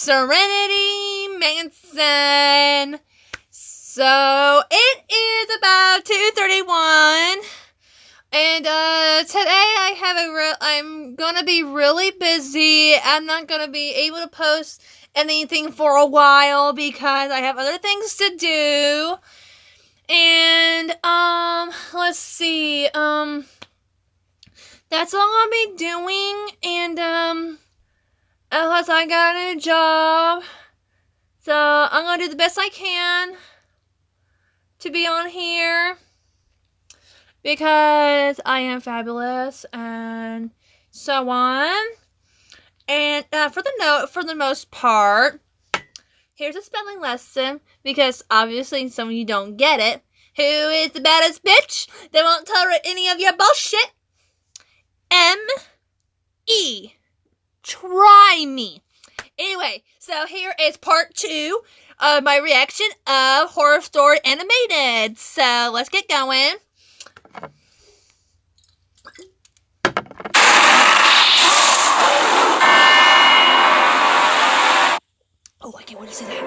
Serenity Manson. So it is about 2:31, and today I'm gonna be really busy. I'm not gonna be able to post anything for a while because I have other things to do. And let's see, that's all I'll be doing. And unless I got a new job, so I'm gonna do the best I can to be on here because I am fabulous and so on. And for the most part, here's a spelling lesson because obviously some of you don't get it. Who is the baddest bitch that won't tolerate any of your bullshit? M-E. Try me. Anyway, so here is part 2 of my reaction of Horror Story Animated. So let's get going. Oh, I can't wait to see that.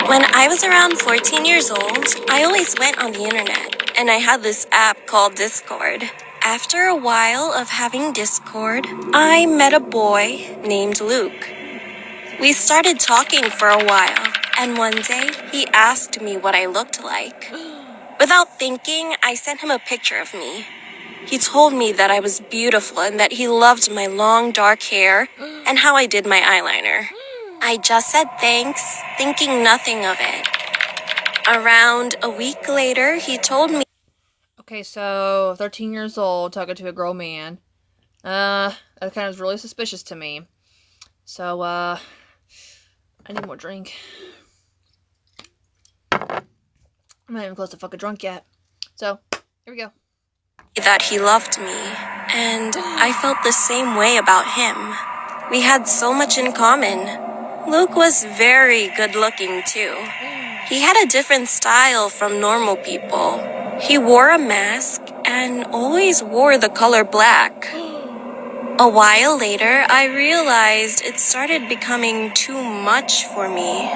When I was around 14 years old, I always went on the internet, and I had this app called Discord. After a while of having Discord, I met a boy named Luke. We started talking for a while, and one day he asked me what I looked like. Without thinking, I sent him a picture of me. He told me that I was beautiful and that he loved my long dark hair and how I did my eyeliner. I just said thanks, thinking nothing of it. Around a week later, he told me. Okay, so 13 years old, talking to a grown man. That kind of is really suspicious to me. So, I need more drink. I'm not even close to fucking drunk yet. So, here we go. That he loved me, and I felt the same way about him. We had so much in common. Luke was very good looking too. He had a different style from normal people. He wore a mask and always wore the color black. A while later, I realized it started becoming too much for me.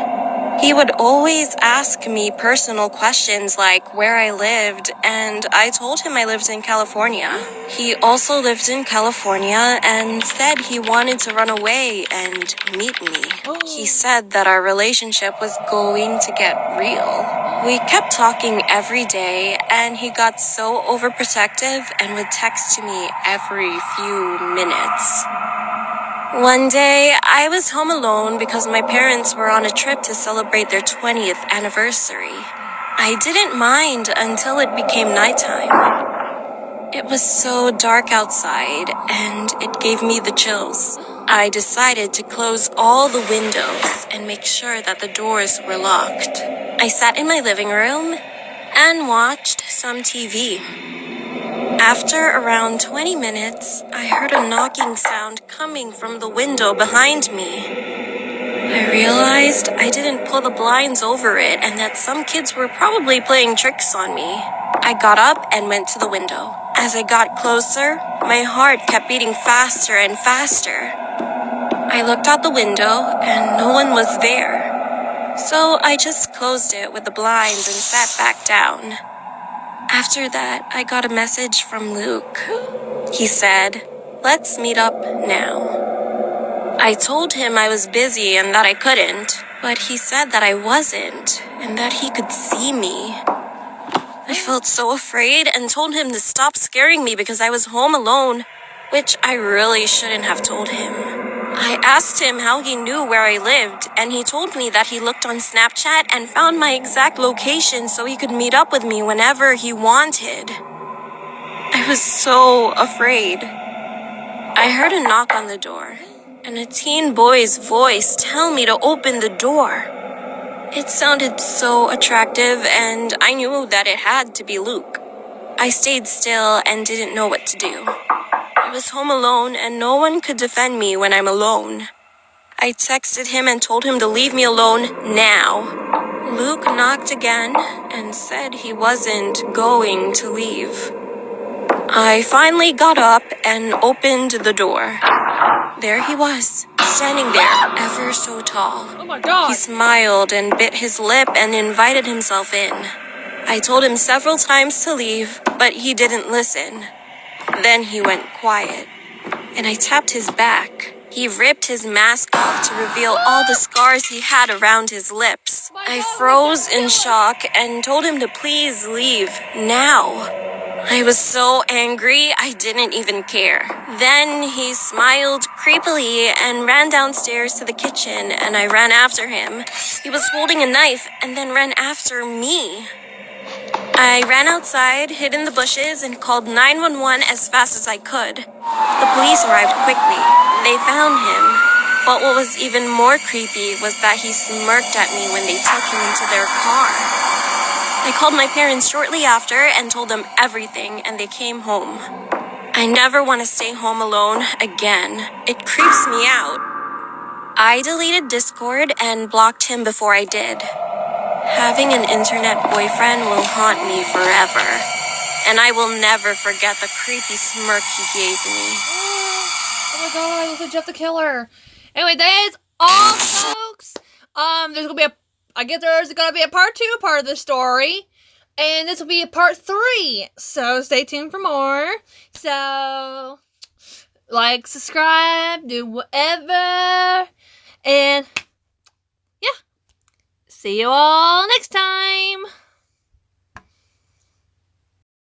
He would always ask me personal questions like where I lived, and I told him I lived in California. He also lived in California and said he wanted to run away and meet me. He said that our relationship was going to get real. We kept talking every day, and he got so overprotective and would text me every few minutes. One day, I was home alone because my parents were on a trip to celebrate their 20th anniversary. I didn't mind until it became nighttime. It was so dark outside, and it gave me the chills. I decided to close all the windows and make sure that the doors were locked. I sat in my living room and watched some TV. After around 20 minutes, I heard a knocking sound coming from the window behind me. I realized I didn't pull the blinds over it and that some kids were probably playing tricks on me. I got up and went to the window. As I got closer, my heart kept beating faster and faster. I looked out the window and no one was there. So I just closed it with the blinds and sat back down. After that, I got a message from Luke. He said, "Let's meet up now." I told him I was busy and that I couldn't, but he said that I wasn't and that he could see me. I felt so afraid and told him to stop scaring me because I was home alone, which I really shouldn't have told him. I asked him how he knew where I lived, and he told me that he looked on Snapchat and found my exact location so he could meet up with me whenever he wanted. I was so afraid. I heard a knock on the door, and a teen boy's voice tell me to open the door. It sounded so attractive, and I knew that it had to be Luke. I stayed still and didn't know what to do. I was home alone, and no one could defend me when I'm alone. I texted him and told him to leave me alone now. Luke knocked again and said he wasn't going to leave. I finally got up and opened the door. There he was, standing there, ever so tall. Oh my god. He smiled and bit his lip and invited himself in. I told him several times to leave, but he didn't listen. Then he went quiet, and I tapped his back. He ripped his mask off to reveal all the scars he had around his lips. I froze in shock and told him to please leave now. I was so angry, I didn't even care. Then he smiled creepily and ran downstairs to the kitchen, and I ran after him. He was holding a knife and then ran after me. I ran outside, hid in the bushes, and called 911 as fast as I could. The police arrived quickly. They found him. But what was even more creepy was that he smirked at me when they took him into their car. I called my parents shortly after and told them everything, and they came home. I never want to stay home alone again. It creeps me out. I deleted Discord and blocked him before I did. Having an internet boyfriend will haunt me forever, and I will never forget the creepy smirk he gave me. Oh my god, it was a Jeff the Killer. Anyway, that is all, folks. There's gonna be a part 2 part of the story, and this will be a part 3. So stay tuned for more. So like, subscribe, do whatever, and yeah. See you all next time.